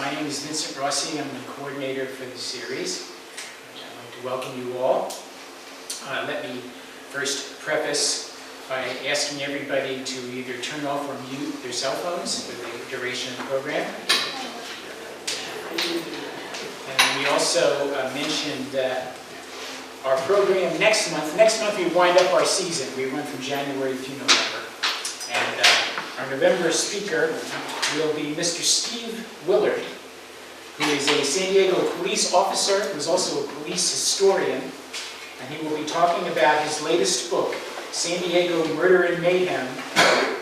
My name is Vincent Rossi. I'm the coordinator for the series. I'd like to welcome you all. Let me first preface by asking everybody to either turn off or mute their cell phones for the duration of the program. And we also mentioned that our program next month we wind up our season. We run from January through November. And our November speaker will be Mr. Steve Willard, who is a San Diego police officer, who is also a police historian, and he will be talking about his latest book, San Diego Murder and Mayhem,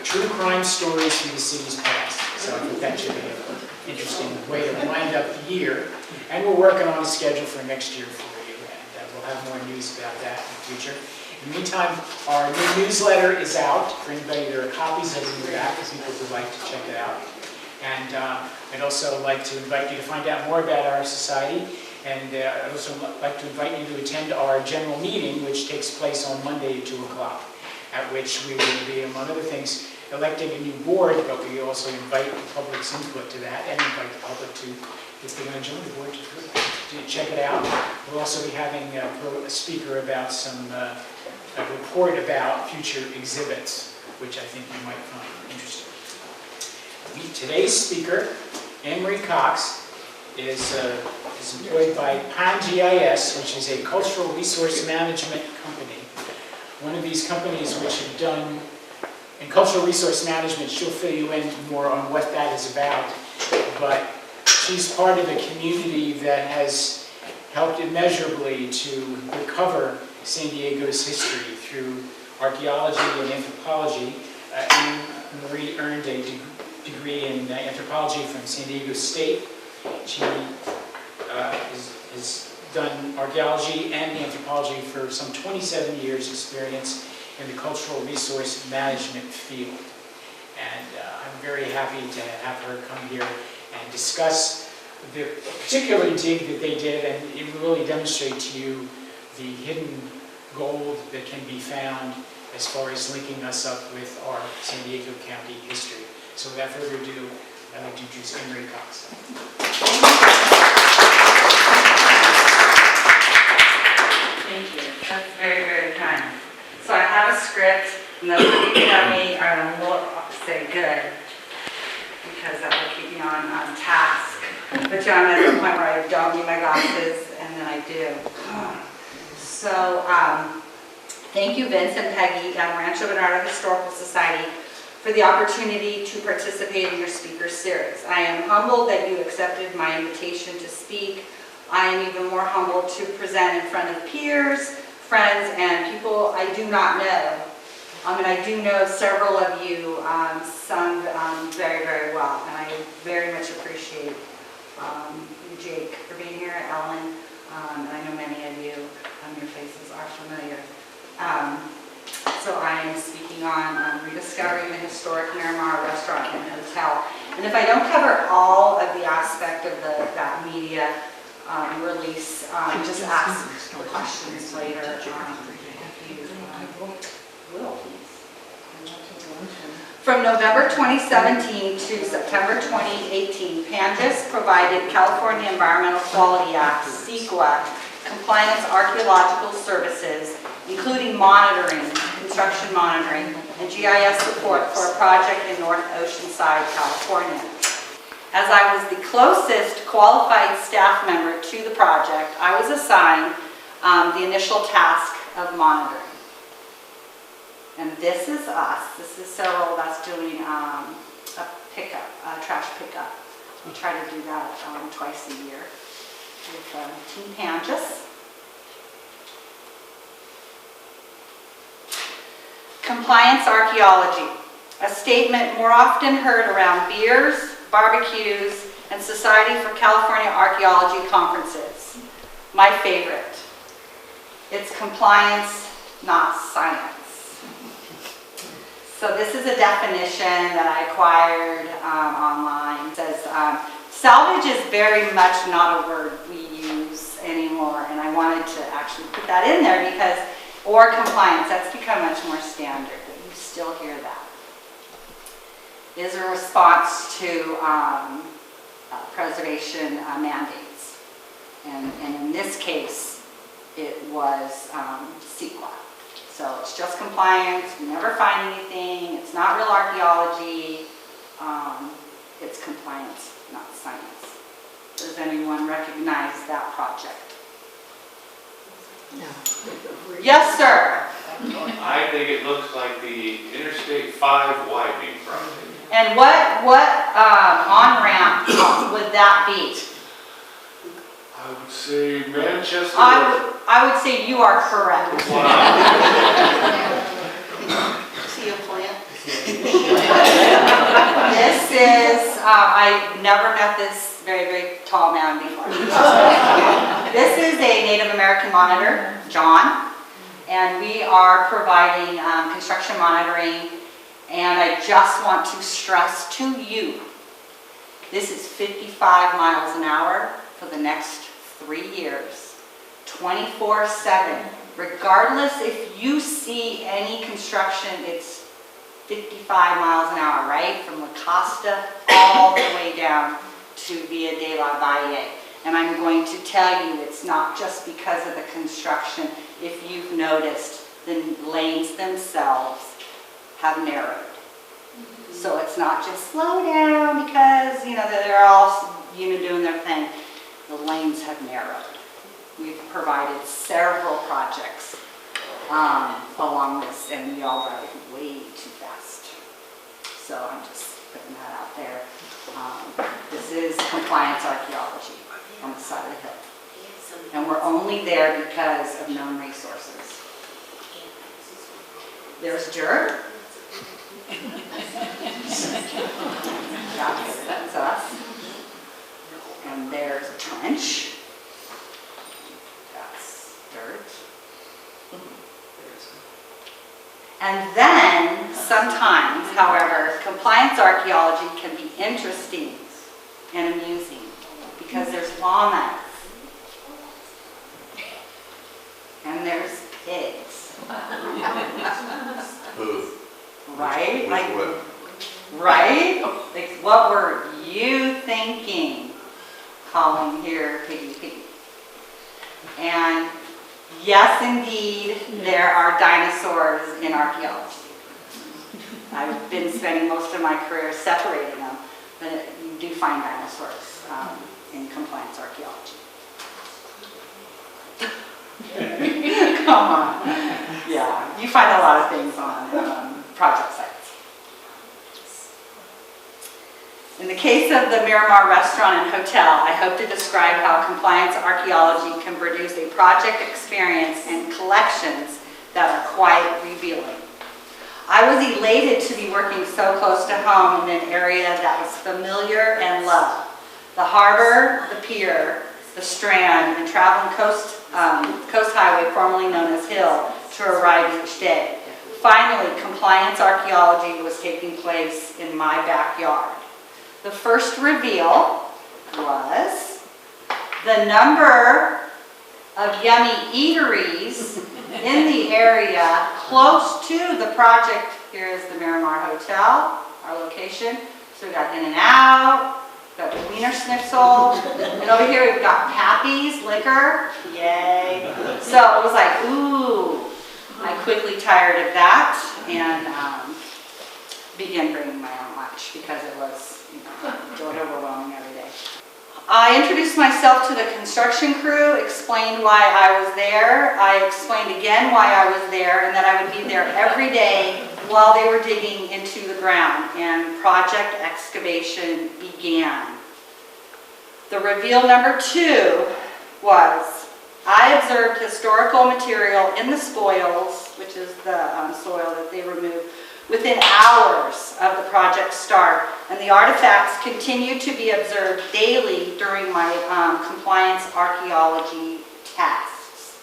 True Crime Stories from the City's Past. So I think that should be an interesting way to wind up the year. And we're working on a schedule for next year for you, and we'll have more news about that in the future. In the meantime, our new newsletter is out. For anybody, there are copies of it in the back if people would like to check it out. And I'd also like to invite you to find out more about our society. And I'd also like to invite you to attend our general meeting, which takes place on Monday at 2 o'clock, at which we will be, among other things, electing a new board, but we also invite the public's input to that, and invite the public to, if they want to join the board, to check it out. We'll also be having a speaker about a report about future exhibits, which I think you might find interesting. Today's speaker, Annemarie Cox, is employed by PAN-GIS, which is a cultural resource management company. One of these companies which have done, in cultural resource management, she'll fill you in more on what that is about, but she's part of a community that has helped immeasurably to recover San Diego's history through archaeology and anthropology. Annemarie earned a degree in anthropology from San Diego State. She has done archaeology and anthropology for some 27 years experience in the cultural resource management field. And I'm very happy to have her come here and discuss the particular dig that they did, and it will really demonstrate to you the hidden gold that can be found as far as linking us up with our San Diego County history. So without further ado, I'd like to introduce Annemarie Cox. Thank you. That's very, very kind. So I have a script, and those of you who know me are going to say good, because that will keep me on task. But I'm at the point where I don't need my glasses, and then I do. Thank you, Vince and Peggy and Rancho Bernardo Historical Society for the opportunity to participate in your speaker series. I am humbled that you accepted my invitation to speak. I am even more humbled to present in front of peers, friends, and people I do not know. And I do know several of you, some very, very well, and I very much appreciate you, Jake, for being here, Ellen, and I know many of you, your faces are familiar. So I am speaking on rediscovering the historic Mira Mar Restaurant and Hotel. And if I don't cover all of the aspect of that media release, just ask questions later if you will, please. From November 2017 to September 2018, PAN-GIS provided California Environmental Quality Act, CEQA, compliance archaeological services, including monitoring, construction monitoring, and GIS support for a project in North Oceanside, California. As I was the closest qualified staff member to the project, I was assigned the initial task of monitoring. And this is us. This is several of us doing a pickup, trash pickup. We try to do that twice a year with Team PAN-GIS. Compliance archaeology, a statement more often heard around beers, barbecues, and Society for California Archaeology conferences. My favorite. It's compliance, not science. So this is a definition that I acquired online. It says, salvage is very much not a word we use anymore, and I wanted to actually put that in there because, or compliance, that's become much more standard, but you still hear that. Is a response to preservation mandates. And in this case, it was CEQA. So it's just compliance, we never find anything, it's not real archaeology, it's compliance, not science. Does anyone recognize that project? No. Yes, sir. I think it looks like the Interstate 5 widening project. And what on-ramp would that be? I would say Manchester. I would say you are correct. Wow. See a plant? This is, I never met this very, very tall man before. This is a Native American monitor, John, and we are providing construction monitoring. And I just want to stress to you, this is 55 miles an hour for the next 3 years, 24/7. Regardless if you see any construction, it's 55 miles an hour, right? From La Costa all the way down to Via de la Valle. And I'm going to tell you, it's not just because of the construction. If you've noticed, the lanes themselves have narrowed. So it's not just slow down because, you know, they're all, you know, doing their thing. The lanes have narrowed. We've provided several projects along this, and we all drive way too fast. So I'm just putting that out there. This is compliance archaeology on the side of the hill. And we're only there because of known resources. There's dirt. That's us. And there's a trench. That's dirt. And then, sometimes, however, compliance archaeology can be interesting and amusing because there's llamas. And there's pigs. Right? Like, right? Like, what were you thinking? Calling here piggy piggy. And yes, indeed, there are dinosaurs in archaeology. I've been spending most of my career separating them, but you do find dinosaurs in compliance archaeology. Come on. Yeah, you find a lot of things on project sites. In the case of the Mira Mar Restaurant and Hotel, I hope to describe how compliance archaeology can produce a project experience and collections that are quite revealing. I was elated to be working so close to home in an area that was familiar and loved. The harbor, the pier, the strand, and traveling coast highway, formerly known as Hill, to arrive each day. Finally, compliance archaeology was taking place in my backyard. The first reveal was the number of yummy eateries in the area close to the project. Here is the Mira Mar Hotel, our location. So we got In-N-Out, got the Wiener Schnitzel, and over here we've got Pappy's Liquor. Yay. So it was like, ooh. I quickly tired of that and began bringing my own lunch because it was, you know, overwhelming every day. I introduced myself to the construction crew, explained why I was there. I explained again why I was there and that I would be there every day while they were digging into the ground, and project excavation began. The reveal number 2 was I observed historical material in the spoils, which is the soil that they removed, within hours of the project start, and the artifacts continued to be observed daily during my compliance archaeology tasks.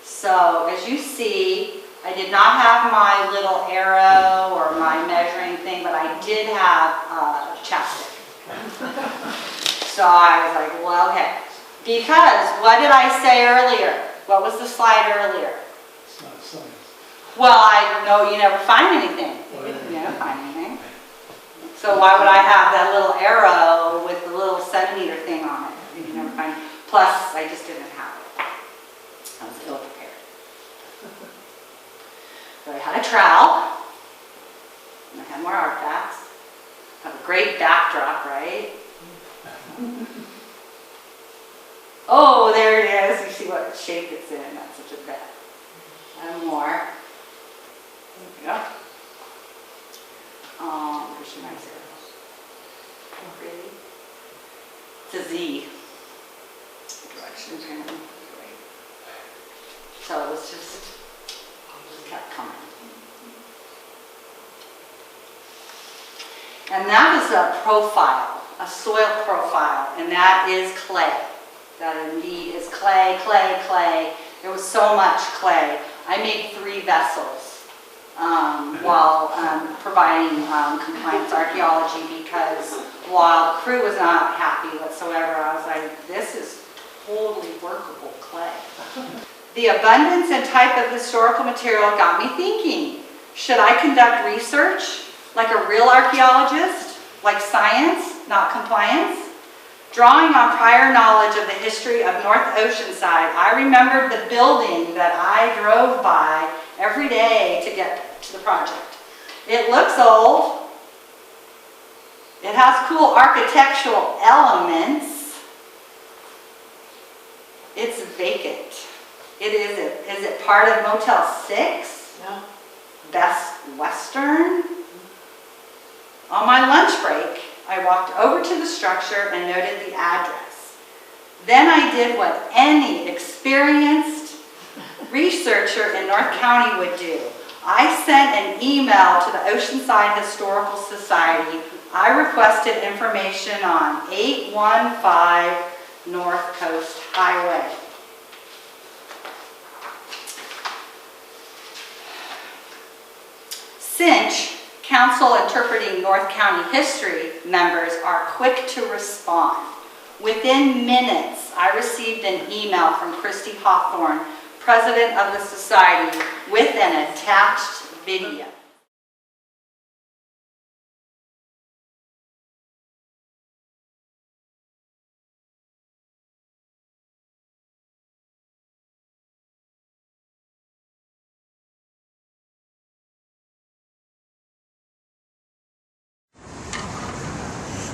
So, as you see, I did not have my little arrow or my measuring thing, but I did have chapstick. So I was like, well, okay. Because, what did I say earlier? What was the slide earlier? It's not science. Well, I know you never find anything. You never find anything. So why would I have that little arrow with the little centimeter thing on it? You never find. Plus, I just didn't have it. I was ill prepared. So I had a trowel. And I had more artifacts. Have a great backdrop, right? Oh, there it is. You see what shape it's in. That's such a bet. And more. There we go. Oh, there's some nice arrows. Oh, pretty. It's a Z. Direction apparently. Great. So it was just kept coming. And that is a profile, a soil profile, and that is clay. That indeed is clay, clay, clay. There was so much clay. I made 3 vessels while providing compliance archaeology, because while the crew was not happy whatsoever, I was like, this is totally workable clay. The abundance and type of historical material got me thinking, should I conduct research like a real archaeologist, like science, not compliance? Drawing on prior knowledge of the history of North Oceanside, I remembered the building that I drove by every day to get to the project. It looks old. It has cool architectural elements. It's vacant. Is it part of Motel 6? No. Best Western? On my lunch break, I walked over to the structure and noted the address. Then I did what any experienced researcher in North County would do. I sent an email to the Oceanside Historical Society. I requested information on 815 North Coast Highway. Cinch, Council Interpreting North County History members are quick to respond. Within minutes, I received an email from Christy Hawthorne, president of the society, with an attached video.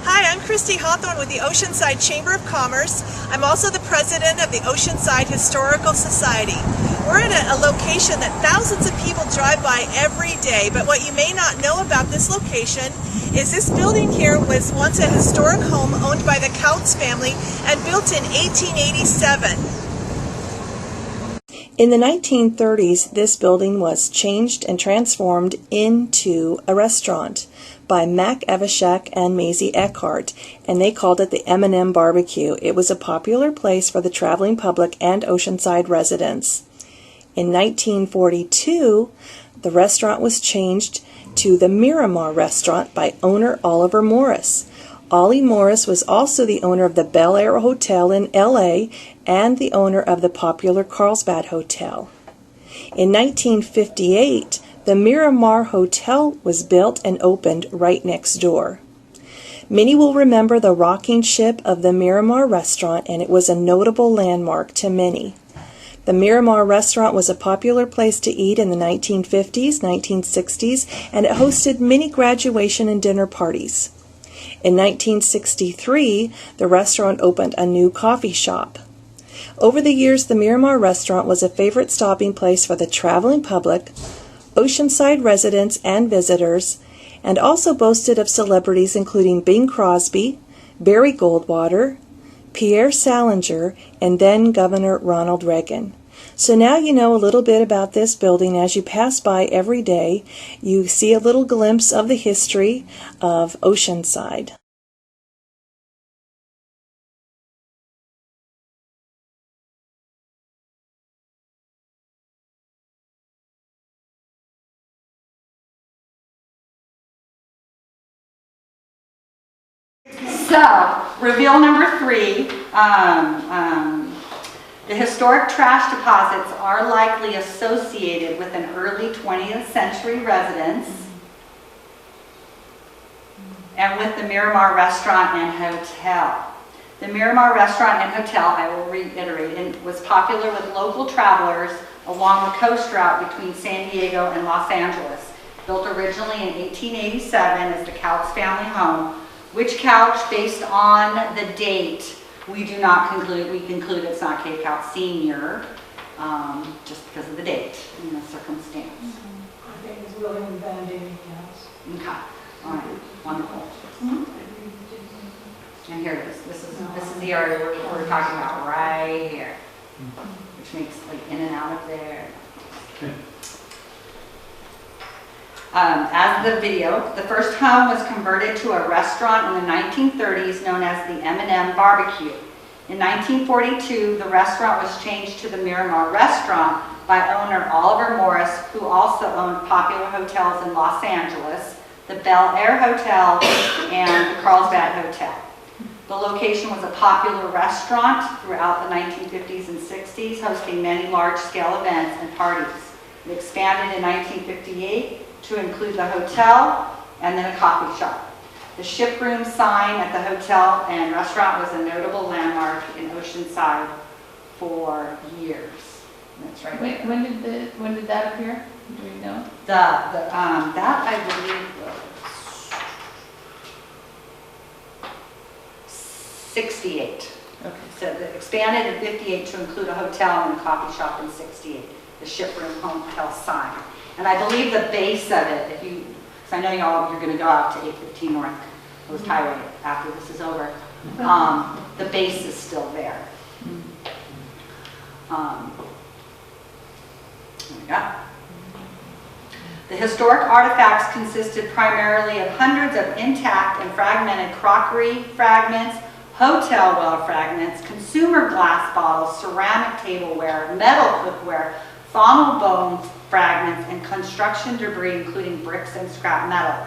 Hi, I'm Christy Hawthorne with the Oceanside Chamber of Commerce. I'm also the president of the Oceanside Historical Society. We're in a location that thousands of people drive by every day, but what you may not know about this location is this building here was once a historic home owned by the Couts family and built in 1887. In the 1930s, this building was changed and transformed into a restaurant by Mac Evashek and Maisie Eckhart, and they called it the M&M Barbecue. It was a popular place for the traveling public and Oceanside residents. In 1942, the restaurant was changed to the Mira Mar Restaurant by owner Oliver Morris. Ollie Morris was also the owner of the Bel Air Hotel in L.A. and the owner of the popular Carlsbad Hotel. In 1958, the Mira Mar Hotel was built and opened right next door. Many will remember the rocking ship of the Mira Mar Restaurant, and it was a notable landmark to many. The Mira Mar Restaurant was a popular place to eat in the 1950s, 1960s, and it hosted many graduation and dinner parties. In 1963, the restaurant opened a new coffee shop. Over the years, the Mira Mar Restaurant was a favorite stopping place for the traveling public, Oceanside residents and visitors, and also boasted of celebrities including Bing Crosby, Barry Goldwater, Pierre Salinger, and then Governor Ronald Reagan. So now you know a little bit about this building. As you pass by every day, you see a little glimpse of the history of Oceanside. So, reveal number 3, the historic trash deposits are likely associated with an early 20th century residence. and with the Mira Mar Restaurant and Hotel. The Mira Mar Restaurant and Hotel, I will reiterate, was popular with local travelers along the coast route between San Diego and Los Angeles. Built originally in 1887 as the Couts family home, which Couch, based on the date, we do not conclude, we conclude it's not K. Couts Sr., just because of the date and the circumstance. I think it's William Van Diemen Counts. Okay, all right, wonderful. And here it is. This is the area we're talking about right here, which makes like in and out of there. As the video, the first home was converted to a restaurant in the 1930s known as the M&M Barbecue. In 1942, the restaurant was changed to the Mira Mar Restaurant by owner Oliver Morris, who also owned popular hotels in Los Angeles, the Bel Air Hotel and the Carlsbad Hotel. The location was a popular restaurant throughout the 1950s and 60s, hosting many large-scale events and parties. It expanded in 1958 to include the hotel and then a coffee shop. The ship room sign at the hotel and restaurant was a notable landmark in Oceanside for years. That's right. Wait, when did that appear? Do we know? That I believe was 68. Okay. So it expanded in 58 to include a hotel and a coffee shop in 68. The ship room hotel sign. And I believe the base of it, if you, because I know you're going to go out to 815 North Coast Highway after this is over, the base is still there. There we go. The historic artifacts consisted primarily of hundreds of intact and fragmented crockery fragments, hotel-well fragments, consumer glass bottles, ceramic tableware, metal cookware, faunal bone fragments, and construction debris, including bricks and scrap metal.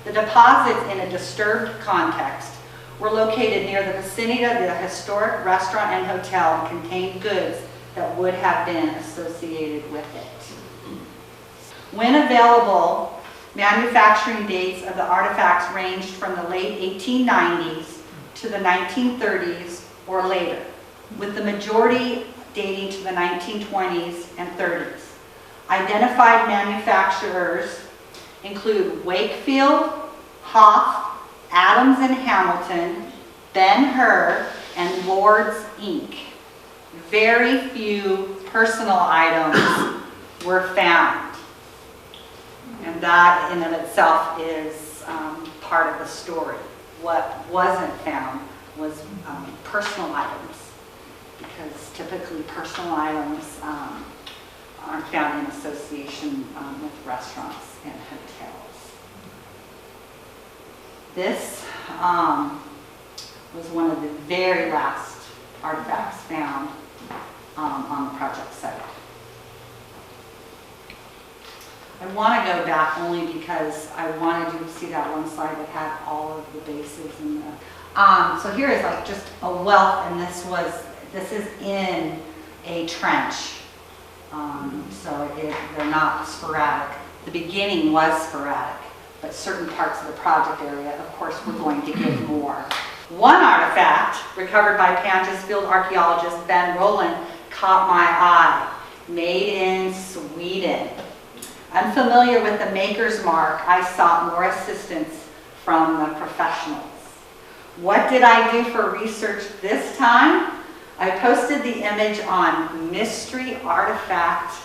The deposits, in a disturbed context, were located near the vicinity of the historic restaurant and hotel and contained goods that would have been associated with it. When available, manufacturing dates of the artifacts ranged from the late 1890s to the 1930s or later, with the majority dating to the 1920s and 30s. Identified manufacturers include Wakefield, Hoff, Adams and Hamilton, Ben-Hur, and Lord's Inc. Very few personal items were found. And that in and of itself is part of the story. What wasn't found was personal items, because typically personal items aren't found in association with restaurants and hotels. This was one of the very last artifacts found on the project site. I want to go back only because I wanted you to see that one slide that had all of the bases and the. So here is like just a wealth, and this is in a trench. So they're not sporadic. The beginning was sporadic, but certain parts of the project area, of course, we're going to get more. One artifact recovered by Panchas field archaeologist Ben Rowland caught my eye. Made in Sweden. Unfamiliar with the maker's mark, I sought more assistance from the professionals. What did I do for research this time? I posted the image on Mystery Artifact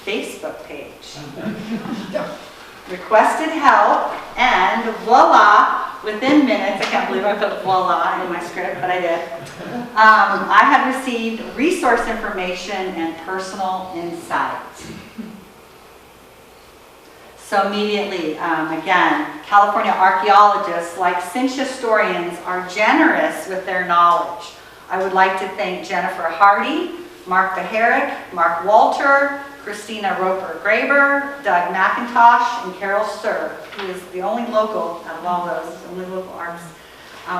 Facebook page. Requested help, and voila, within minutes, I can't believe I put voila in my script, but I did. I have received resource information and personal insight. So immediately, again, California archaeologists, like cinch historians, are generous with their knowledge. I would like to thank Jennifer Hardy, Mark Beherick, Mark Walter, Christina Roper-Graber, Doug McIntosh, and Carol Sir, who is the only local out of all those, only local arts,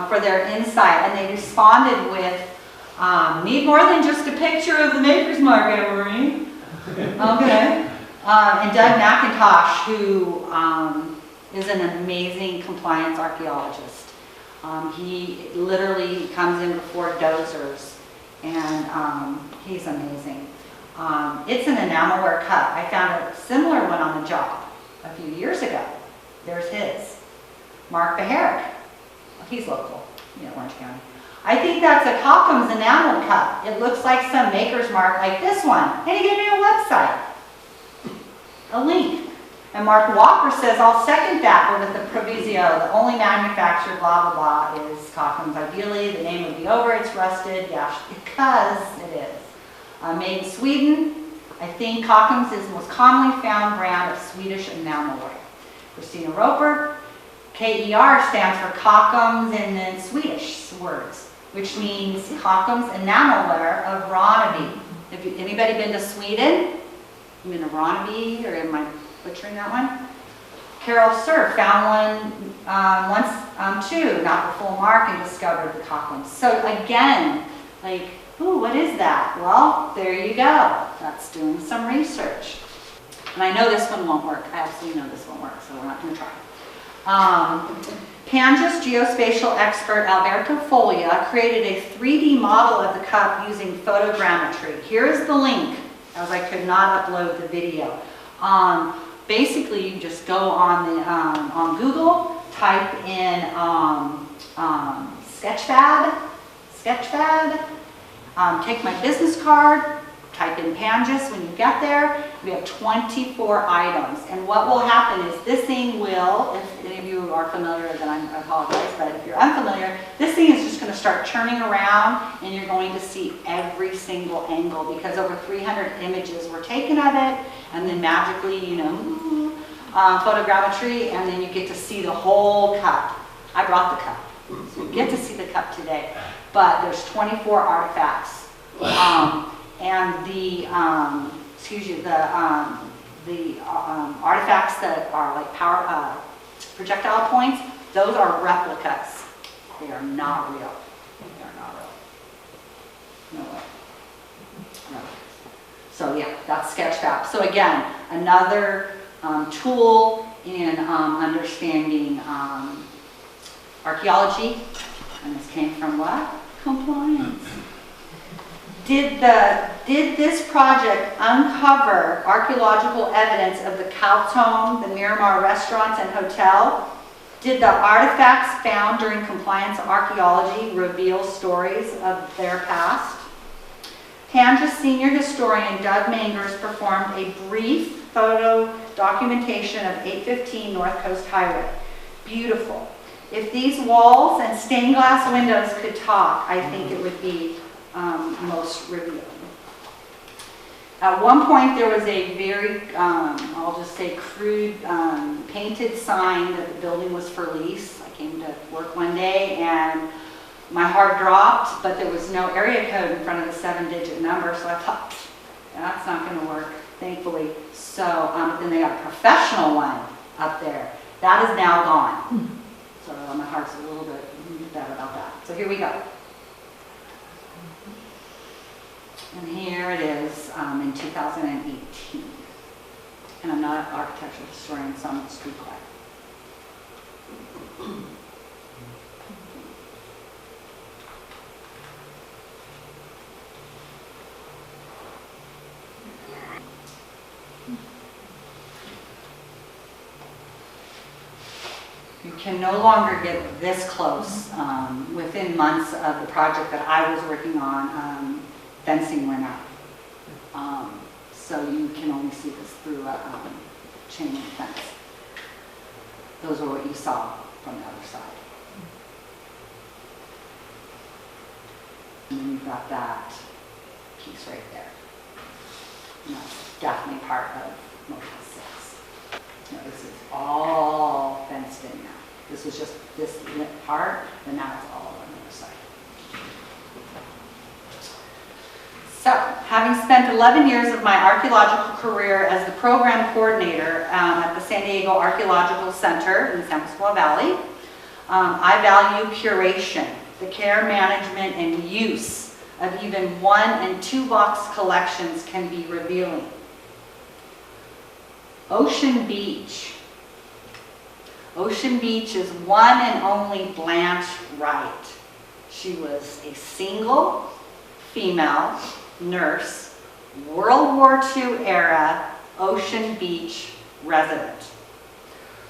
for their insight. And they responded with, need more than just a picture of the maker's mark, Annemarie. Okay. And Doug McIntosh, who is an amazing compliance archaeologist. He literally comes in before dozers, and he's amazing. It's an enamelware cup. I found a similar one on the job a few years ago. There's his. Mark Beharick. He's local, Orange County. I think that's a Cockham's enamel cup. It looks like some maker's mark like this one. And he gave me a website, a link. And Mark Walker says, I'll second that, but with the proviso, the only manufacturer, blah, blah, blah, is Cockham's. Ideally, the name would be over, it's rusted, yeah, because it is. Made in Sweden, I think Cockham's is the most commonly found brand of Swedish enamelware. Christina Roper, KER stands for Cockham's and then Swedish words, which means Cockham's enamelware of Ronneby. Have anybody been to Sweden? You been to Ronneby, or am I butchering that one? Carol Surf found one once too, not the full mark, and discovered the Cockham's. So again, like, ooh, what is that? Well, there you go. That's doing some research. And I know this one won't work. I absolutely know this won't work, so we're not going to try. Panga's geospatial expert Alberto Foglia created a 3D model of the cup using photogrammetry. Here's the link, as I could not upload the video. Basically, you just go on Google, type in Sketchfab, take my business card, type in Panga's when you get there. We have 24 items. And what will happen is this thing will, if any of you are familiar, then I apologize, but if you're unfamiliar, this thing is just going to start churning around and you're going to see every single angle because over 300 images were taken of it, and then magically, photogrammetry, and then you get to see the whole cup. I brought the cup, so you get to see the cup today. But there's 24 artifacts. And the artifacts that are like projectile points, those are replicas. They are not real. They are not real. No way. No. So yeah, that's Sketchfab. So again, another tool in understanding archaeology. And this came from what? Compliance. Did this project uncover archaeological evidence of the Couts home, the Mira Mar Restaurant and Hotel? Did the artifacts found during compliance archaeology reveal stories of their past? Panga's senior historian Doug Mangers performed a brief photo documentation of 815 North Coast Highway. Beautiful. If these walls and stained glass windows could talk, I think it would be most revealing. At one point there was a very, I'll just say crude, painted sign that the building was for lease. I came to work one day and my heart dropped, but there was no area code in front of the 7-digit number, so I thought, that's not going to work, thankfully. So then they got a professional one up there. That is now gone. So my heart's a little bit bad about that. So here we go. And here it is in 2018. And I'm not an architectural historian, so I'm just be quiet. You can no longer get this close. Within months of the project that I was working on, fencing went up. So you can only see this through a chain link fence. Those are what you saw from the other side. And then you've got that piece right there. And that's definitely part of Motion 6. Now, this is all fenced in now. This was just this lit part, and now it's all on the other side. So, having spent 11 years of my archaeological career as the program coordinator at the San Diego Archaeological Center in San Pasqual Valley, I value curation, the care, management, and use of even 1- and 2-box collections can be revealing. Ocean Beach. Ocean Beach is one and only Blanche Wright. She was a single female nurse, World War II era Ocean Beach resident.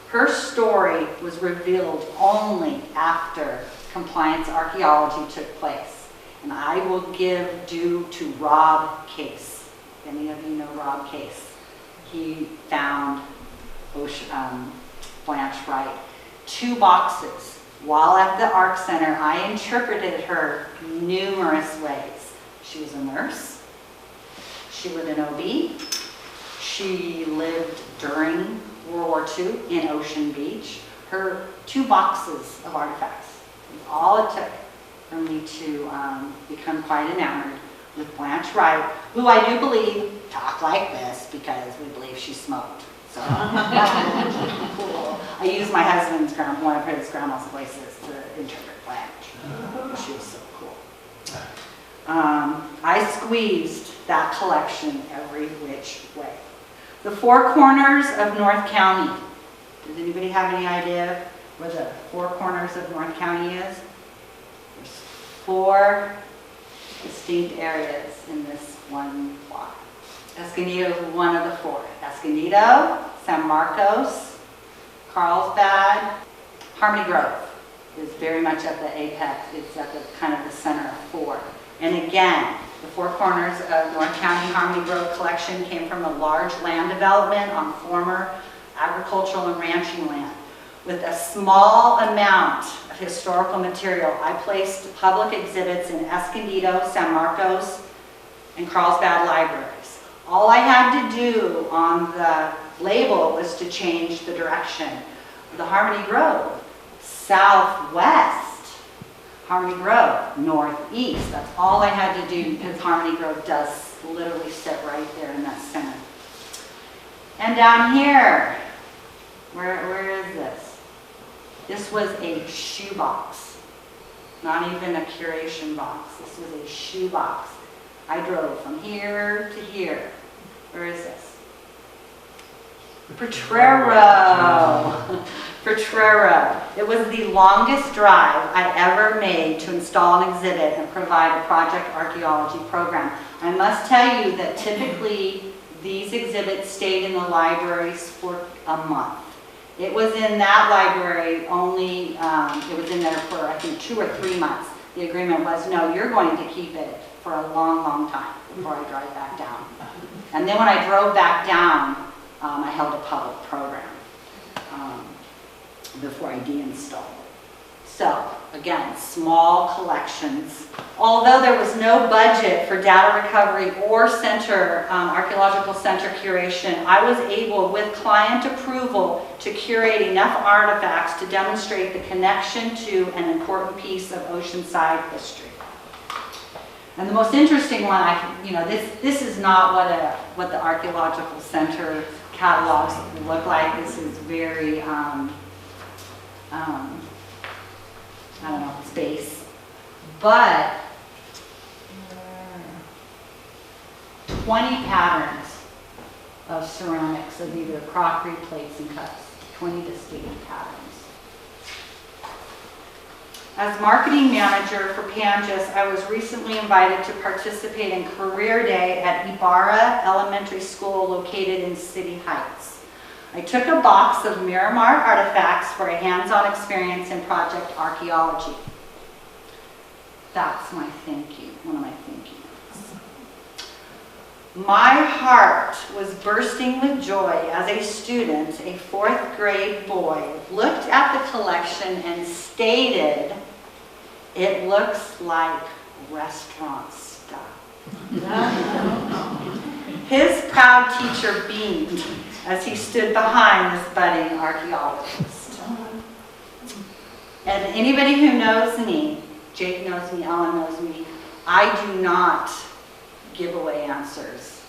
Her story was revealed only after compliance archaeology took place. And I will give due to Rob Case. If any of you know Rob Case, he found Blanche Wright. 2 boxes. While at the Ark Center, I interpreted her numerous ways. She was a nurse. She was an OB. She lived during World War II in Ocean Beach. Her 2 boxes of artifacts was all it took for me to become quite enamored with Blanche Wright, who I do believe talked like this because we believe she smoked. So cool. I used my husband's one of his grandma's places to interpret Blanche. She was so cool. I squeezed that collection every which way. The 4 corners of North County. Does anybody have any idea where the 4 corners of North County is? There's 4 distinct areas in this one plot. Escondido is one of the 4. Escondido, San Marcos, Carlsbad, Harmony Grove is very much at the apex. It's at the kind of the center of 4. And again, the 4 corners of North County Harmony Grove collection came from a large land development on former agricultural and ranching land. With a small amount of historical material, I placed public exhibits in Escondido, San Marcos, and Carlsbad libraries. All I had to do on the label was to change the direction. The Harmony Grove, southwest. Harmony Grove, northeast. That's all I had to do because Harmony Grove does literally sit right there in that center. And down here, where is this? This was a shoebox, not even a curation box. This was a shoebox. I drove from here to here. Where is this? Potrero. Potrero. It was the longest drive I ever made to install an exhibit and provide a project archaeology program. I must tell you that typically these exhibits stayed in the libraries for a month. It was in that library only, it was in there for I think 2 or 3 months. The agreement was, no, you're going to keep it for a long, long time before I drive back down. And then when I drove back down, I held a public program before I deinstalled it. So, again, small collections. Although there was no budget for data recovery or center, archaeological center curation, I was able, with client approval, to curate enough artifacts to demonstrate the connection to an important piece of Oceanside history. And the most interesting one, this is not what the archaeological center catalogs look like. This is very, I don't know, space. But 20 patterns of ceramics of either crockery, plates, and cups. 20 distinct patterns. As marketing manager for Pangas, I was recently invited to participate in Career Day at Ibarra Elementary School located in City Heights. I took a box of Mira Mar artifacts for a hands-on experience in project archaeology. That's my thank you, one of my thank yous. My heart was bursting with joy as a student, a 4th grade boy, looked at the collection and stated, "It looks like restaurant stuff." His proud teacher beamed as he stood behind this budding archaeologist. And anybody who knows me, Jake knows me, Ellen knows me, I do not give away answers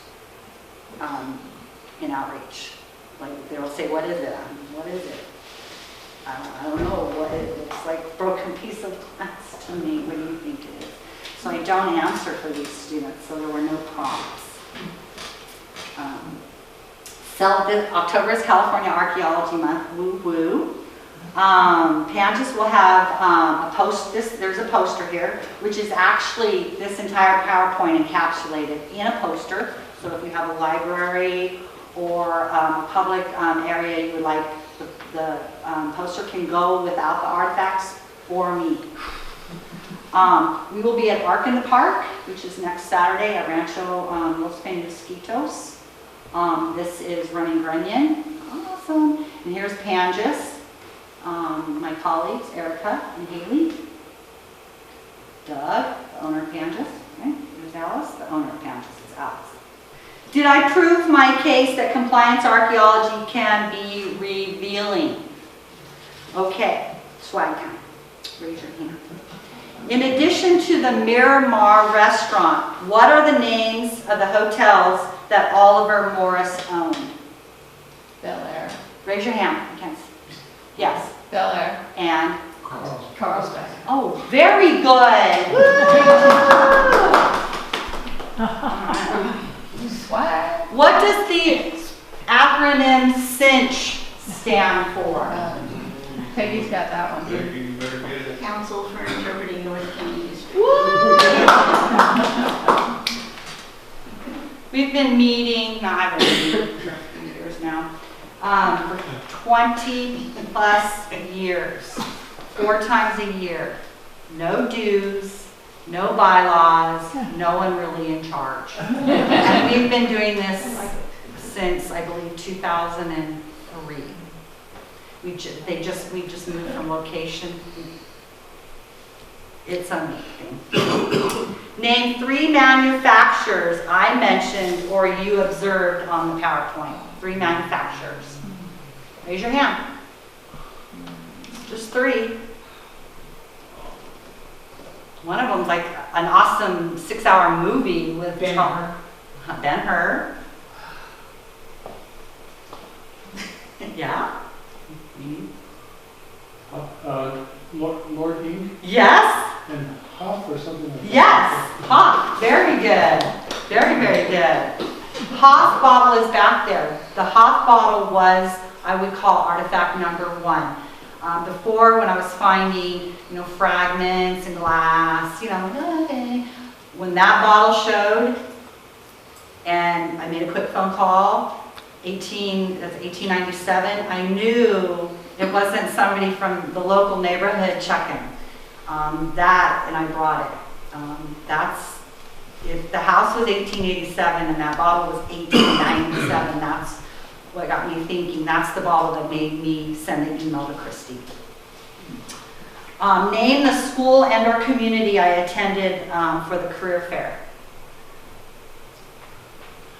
in outreach. Like, they'll say, "What is it?" "What is it?" I don't know what it is. It's like a broken piece of glass to me. What do you think it is? So I don't answer for these students, so there were no prompts. October is California Archaeology Month, woo-woo. Pantis will have there's a poster here, which is actually this entire PowerPoint encapsulated in a poster. So if you have a library or a public area you would like, the poster can go without the artifacts or me. We will be at Ark in the Park, which is next Saturday at Rancho Los Penasquitos. This is Running Grunion. Awesome. And here's Pangis. My colleagues, Erica and Haley. Doug, the owner of Pangis. Okay. Here's Alice, the owner of Pangis. It's Alice. Did I prove my case that compliance archaeology can be revealing? Okay, swag time. Raise your hand. In addition to the Mira Mar Restaurant, what are the names of the hotels that Oliver Morris owned? Bel Air. Raise your hand. Okay. Yes. Bel Air. And? Carlsbad. Oh, very good. Swag. What does the acronym CINCH stand for? Peggy's got that one. You better get it. Council for Interpreting North County History. We've been meeting, I've been meeting for a few years now, for 20 plus years, 4 times a year. No dues, no bylaws, no one really in charge. And we've been doing this since, I believe, 2003. We just moved from location. It's amazing. Name 3 manufacturers I mentioned or you observed on the PowerPoint. 3 manufacturers. Raise your hand. Just 3. One of them's like an awesome 6-hour movie with Ben-Hur. Ben-Hur. Yeah. Lord Inc. Yes. and Hoff or something like that. Yes. Hoff. Very good. Very, very good. Hoff bottle is back there. The Hoff bottle was, I would call, artifact number 1. Before, when I was finding, fragments and glass, okay. When that bottle showed, and I made a quick phone call, that's 1897, I knew it wasn't somebody from the local neighborhood checking. That, and I brought it. If the house was 1887 and that bottle was 1897, that's what got me thinking. That's the bottle that made me send the email to Christy. Name the school and or community I attended for the career fair.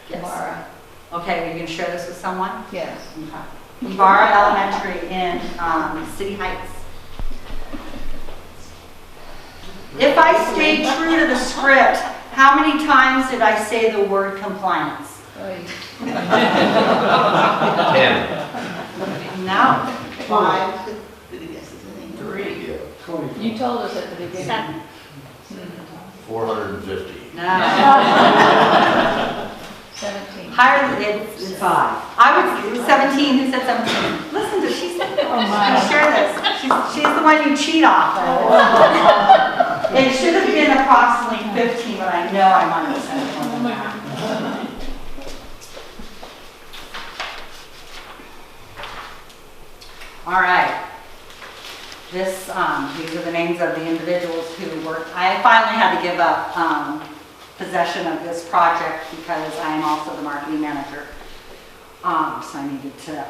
Yes. Mara. Okay, are you going to share this with someone? Yes. Okay. Ibarra Elementary in City Heights. If I stayed true to the script, how many times did I say the word compliance? 10. No. 5. Good guesses, I think. 3. 24. You told us at the beginning. 7. 450. No. 17. Higher than it's 5. It was 17. Who said 17? Listen to she's gonna share this. She's the one you cheat off. It should have been approximately 15, but I know I might have said more than that. All right. These are the names of the individuals who worked. I finally had to give up possession of this project because I am also the marketing manager. So I needed to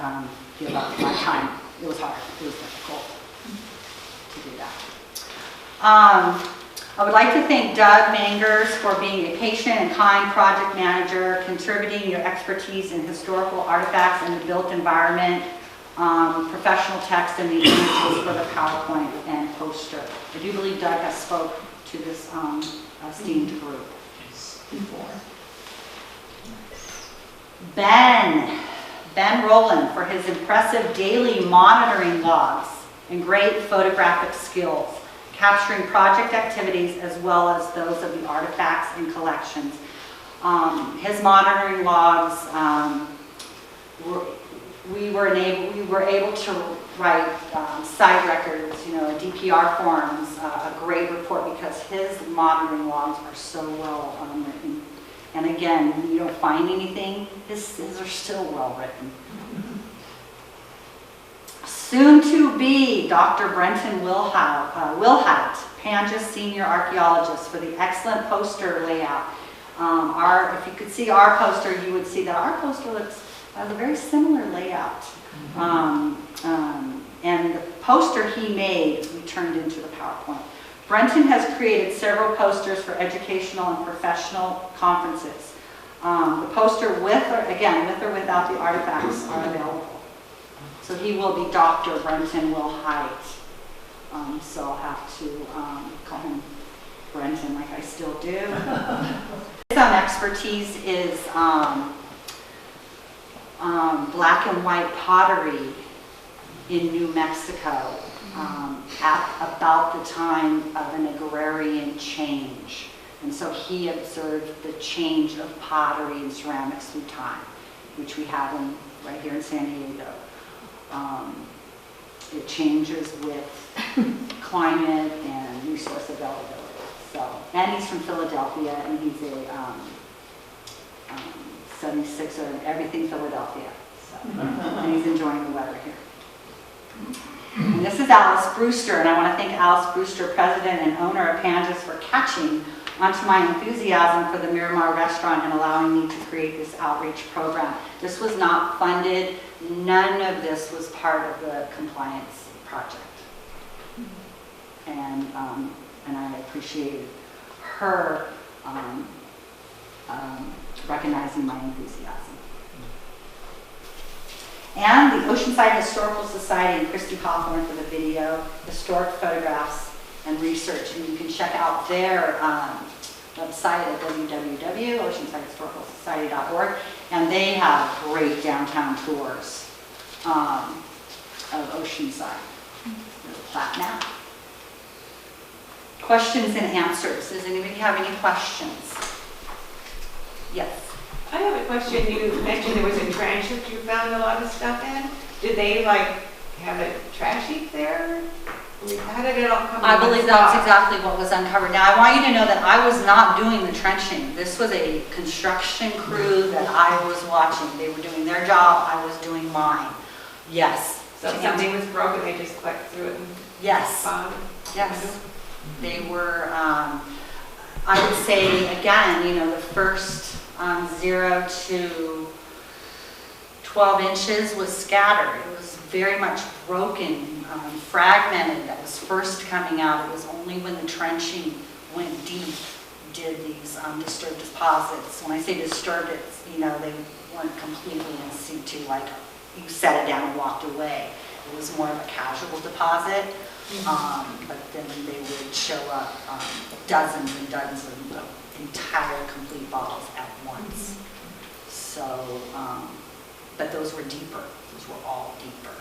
give up my time. It was hard. It was difficult to do that. I would like to thank Doug Mangers for being a patient and kind project manager, contributing your expertise in historical artifacts and the built environment, professional text, and the images for the PowerPoint and poster. I do believe Doug has spoke to this esteemed group before. Ben Rowland for his impressive daily monitoring logs and great photographic skills, capturing project activities as well as those of the artifacts and collections. His monitoring logs we were able to write site records, DPR forms, a great report, because his monitoring logs are so well written. And again, when you don't find anything, his are still well written. Soon to be Dr. Brenton Wilhite, Pangaea Senior Archaeologist, for the excellent poster layout. If you could see our poster, you would see that our poster has a very similar layout. And the poster he made, we turned into the PowerPoint. Brenton has created several posters for educational and professional conferences. The poster with or without the artifacts are available. So he will be Dr. Brenton Wilhite. So I'll have to call him Brenton like I still do. His expertise is black and white pottery in New Mexico at about the time of an agrarian change. And so he observed the change of pottery and ceramics through time, which we have right here in San Diego. It changes with climate and resource availability. So, and he's from Philadelphia, and he's a 76er and everything Philadelphia. So, and he's enjoying the weather here. And this is Alice Brewster, and I want to thank Alice Brewster, president and owner of Pangaea, for catching onto my enthusiasm for the Mira Mar Restaurant and allowing me to create this outreach program. This was not funded. None of this was part of the compliance project. And I appreciated her recognizing my enthusiasm. And the Oceanside Historical Society and Christy Hawthorne for the video, historic photographs, and research. And you can check out their website at www.oceansidehistoricalsociety.org. And they have great downtown tours of Oceanside. There's a plat map. Questions and answers. Does anybody have any questions? Yes. I have a question. You mentioned there was a trench that you found a lot of stuff in. Did they have a trash heap there? How did it all come? I believe that's exactly what was uncovered. Now, I want you to know that I was not doing the trenching. This was a construction crew that I was watching. They were doing their job. I was doing mine. Yes. So if something was broken, they just clicked through it and yes. found it? Yes. They were, I would say, again, the first 0 to 12 inches was scattered. It was very much broken, fragmented that was first coming out. It was only when the trenching went deep did these disturbed deposits. When I say disturbed, it's, they weren't completely in situ, like you set it down and walked away. It was more of a casual deposit. But then they would show up dozens and dozens of entire complete bottles at once. So, but those were deeper. Those were all deeper.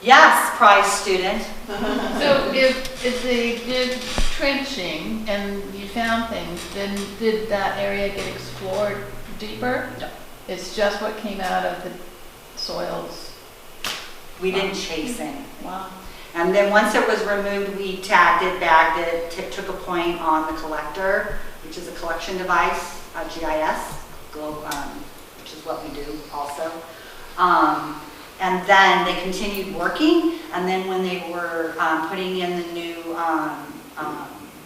Yes, prize student. So if they did trenching and you found things, then did that area get explored deeper? No. It's just what came out of the soils. We didn't chase any. Wow. And then once it was removed, we tagged it, bagged it, took a point on the collector, which is a collection device, GIS, which is what we do also. And then they continued working, and then when they were putting in the new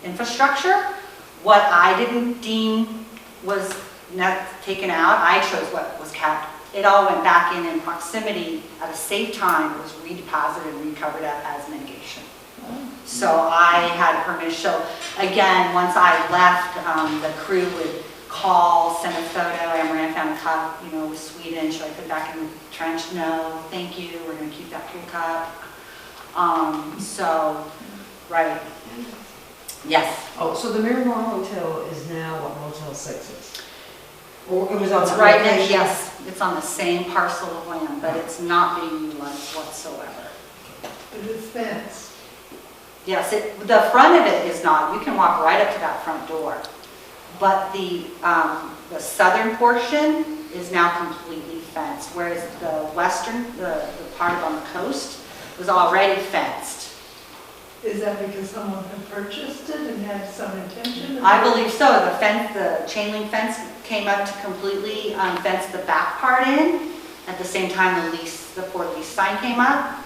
infrastructure, what I didn't deem was not taken out, I chose what was kept. It all went back in proximity at a safe time. It was redeposited and recovered as mitigation. So I had permission. So again, once I left, the crew would call, send a photo. Annemarie, I found a cup, with Sweden. Should I put it back in the trench? No, thank you. We're going to keep that pool cup. Right. Yes. Oh, so the Mira Mar Hotel is now what Motel 6 is? Or it was on It's the right next, location? yes. It's on the same parcel of land, but it's not being utilized whatsoever. But it's fenced. Yes, the front of it is not. You can walk right up to that front door. But the southern portion is now completely fenced, whereas the the part on the coast was already fenced. Is that because someone had purchased it and had some intention? I believe so. The chain link fence came up to completely fence the back part in. At the same time, the for lease sign came up.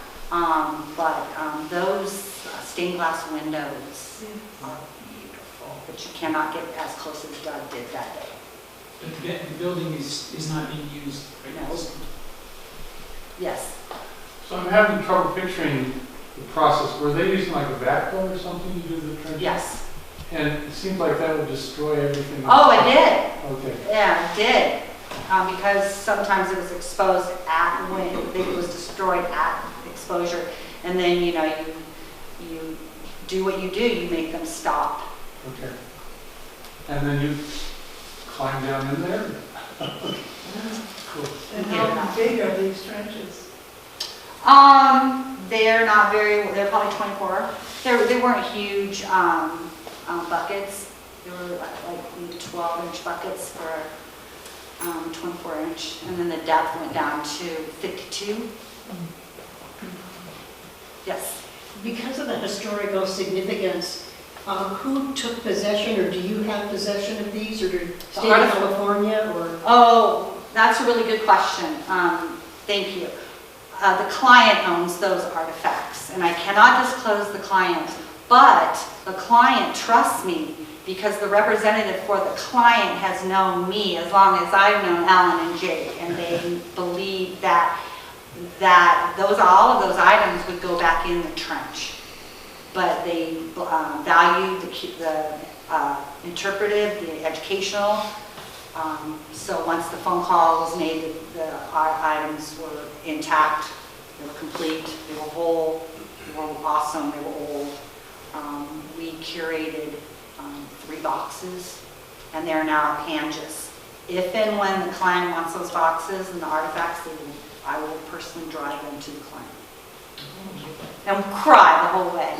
Those stained glass windows are beautiful, but you cannot get as close as Doug did that day. But the building is not being used right now. Yes. So I'm having trouble picturing the process. Were they using like a backhoe or something to do the trenching? Yes. And it seemed like that would destroy everything. Oh, it did. Okay. Yeah, it did. Because sometimes it was exposed at when it was destroyed at exposure, and then you do what you do. You make them stop. Okay. And then you climb down in there? Cool. And how big are these trenches? They're not very. They're probably 24. They weren't huge buckets. They were like 12-inch buckets for 24-inch, and then the depth went down to 52. Yes. Because of the historical significance, who took possession, or do you have possession of these, or did the state of California, or? Oh, that's a really good question. Thank you. The client owns those artifacts, and I cannot disclose the client, but the client trusts me because the representative for the client has known me as long as I've known Alan and Jake, and they believe that all of those items would go back in the trench. But they valued the interpretive, the educational. So once the phone call was made, the items were intact, they were complete, they were whole, they were awesome, they were old. We curated 3 boxes, and they're now at Panges. If and when the client wants those boxes and the artifacts, I will personally drive them to the client. And cry the whole way.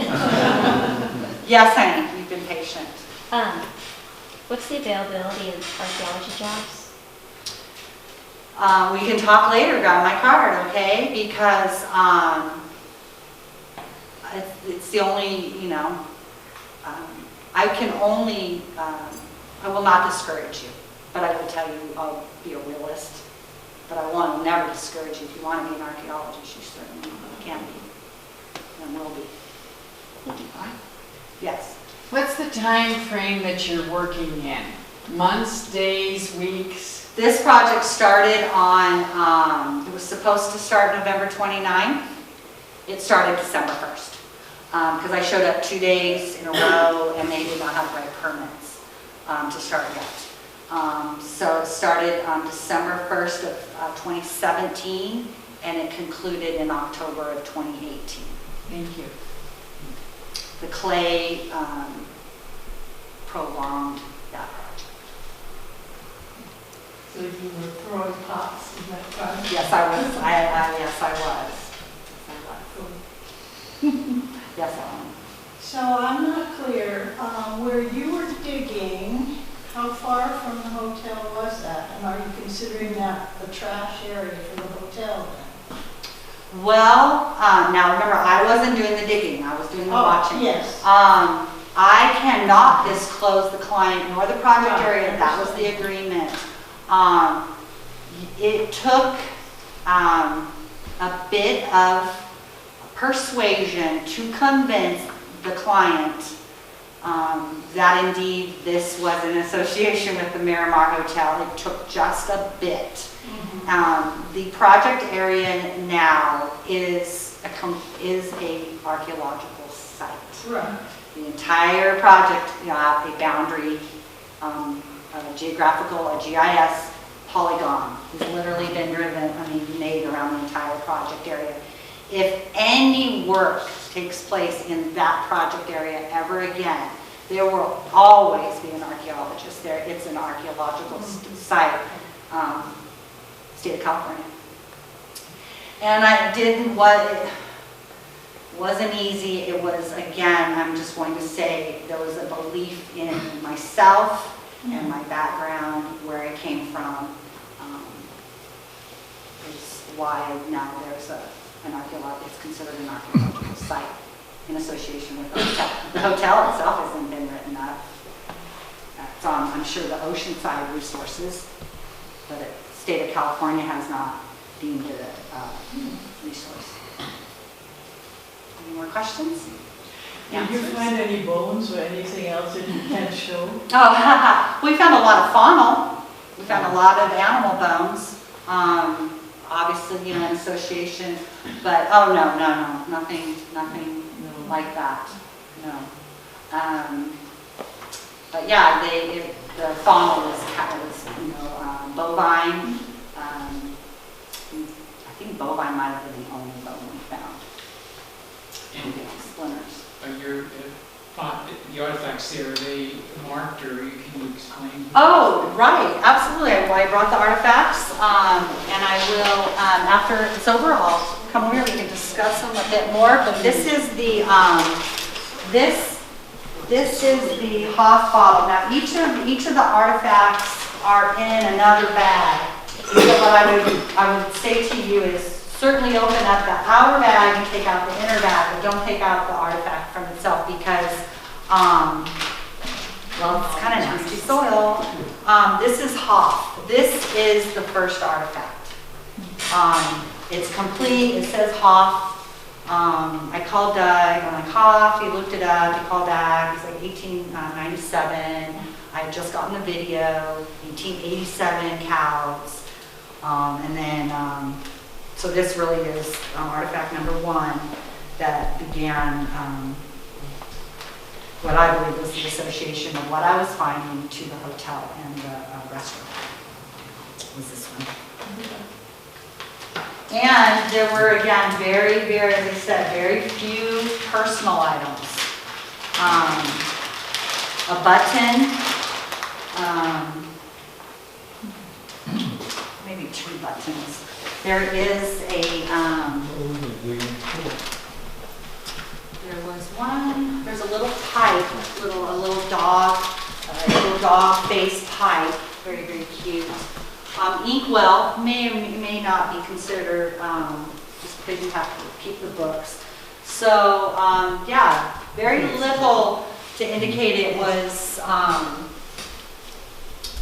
Yes, honey, you've been patient. What's the availability of archaeology jobs? We can talk later about my card, okay? Because it's the only, I can only, I will not discourage you, but I will tell you I'll be a realist. But I want to never discourage you. If you want to be an archaeologist, you certainly can be and will be. Yes. What's the time frame that you're working in? Months, days, weeks? This project started on, it was supposed to start November 29th. It started December 1st. Because I showed up 2 days in a row and they did not have the right permits to start yet. So it started on December 1st of 2017 and it concluded in October of 2018. Thank you. The clay prolonged that project. So you were throwing pots in that time? Yes, I was. Yes, I was. Yes, I am. So I'm not clear, where you were digging, how far from the hotel was that? And are you considering that the trash area for the hotel then? Well, now remember, I wasn't doing the digging, I was doing the watching. Yes. I cannot disclose the client nor the project area, that was the agreement. It took a bit of persuasion to convince the client that indeed this was an association with the Mira Mar Hotel. It took just a bit. The project area now is a archaeological site. Right. The entire project, a boundary, a geographical, a GIS polygon has literally been made around the entire project area. If any work takes place in that project area ever again, there will always be an archaeologist there. It's an archaeological site, state of California. And it wasn't easy. It was, again, I'm just going to say, there was a belief in myself and my background, where I came from. is why now there's it's considered an archaeological site in association with the hotel. The hotel itself hasn't been written up. It's on, I'm sure, the Oceanside resources, but the state of California has not deemed it a resource. Any more questions? Did you find any bones or anything else that you can't show? Oh, we found a lot of faunal. We found a lot of animal bones, obviously, in association, but, oh, no, nothing like that, no. But yeah, the faunal was bovine. I think bovine might have been the only bone we found. And splinters. The artifacts there, are they marked, or can you explain? Oh, right, absolutely. I brought the artifacts, and I will, after it's over, I'll come over here, we can discuss them a bit more, but this is the, this is the Hoff bottle. Now, each of the artifacts are in another bag. So what I would say to you is certainly open up the outer bag and take out the inner bag, but don't take out the artifact from itself because, well, it's kind of nasty soil. This is Hoff. This is the first artifact. It's complete. It says Hoff. I called Doug. When I coughed, he looked it up. He called back. It's like 1897. I had just gotten the video. 1887 Couts. And then, so this really is artifact number one that began what I believe was the association of what I was finding to the hotel and the restaurant. Was this one. And there were, again, as I said, very few personal items. A button, maybe 2 buttons. There is there was one, there's a little pipe, a little dog face pipe, very, very cute. Inkwell may or may not be considered, just because you have to keep the books. So, yeah, very little to indicate it was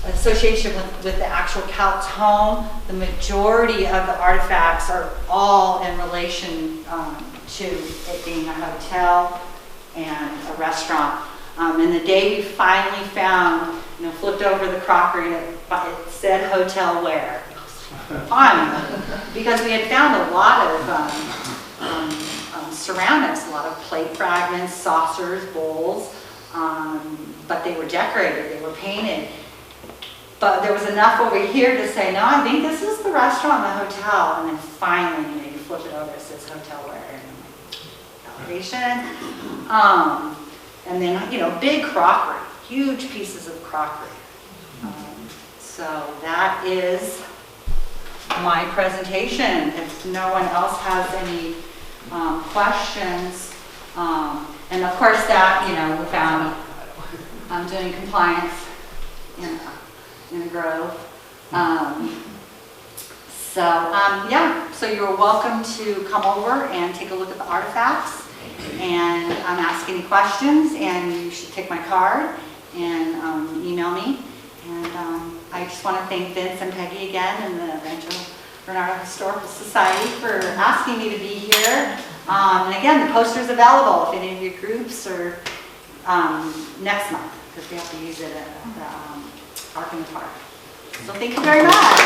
association with the actual Couts home. The majority of the artifacts are all in relation to it being a hotel and a restaurant. And the day we finally found, flipped over the crockery, it said hotelware. Finally, because we had found a lot of ceramics, a lot of plate fragments, saucers, bowls, but they were decorated, they were painted. But there was enough over here to say, no, I think this is the restaurant and the hotel. And then finally, you flip it over, it says hotelware. And I'm like, validation. And then, big crockery, huge pieces of crockery. So that is my presentation. If no one else has any questions, and of course that, we found I'm doing compliance in a grove. So you're welcome to come over and take a look at the artifacts and ask any questions, and you should take my card and email me. And I just want to thank Vince and Peggy again and the Rancho Bernardo Historical Society for asking me to be here. And again, the poster's available if any of your groups or next month, because we have to use it at the Park in the Park. So thank you very much.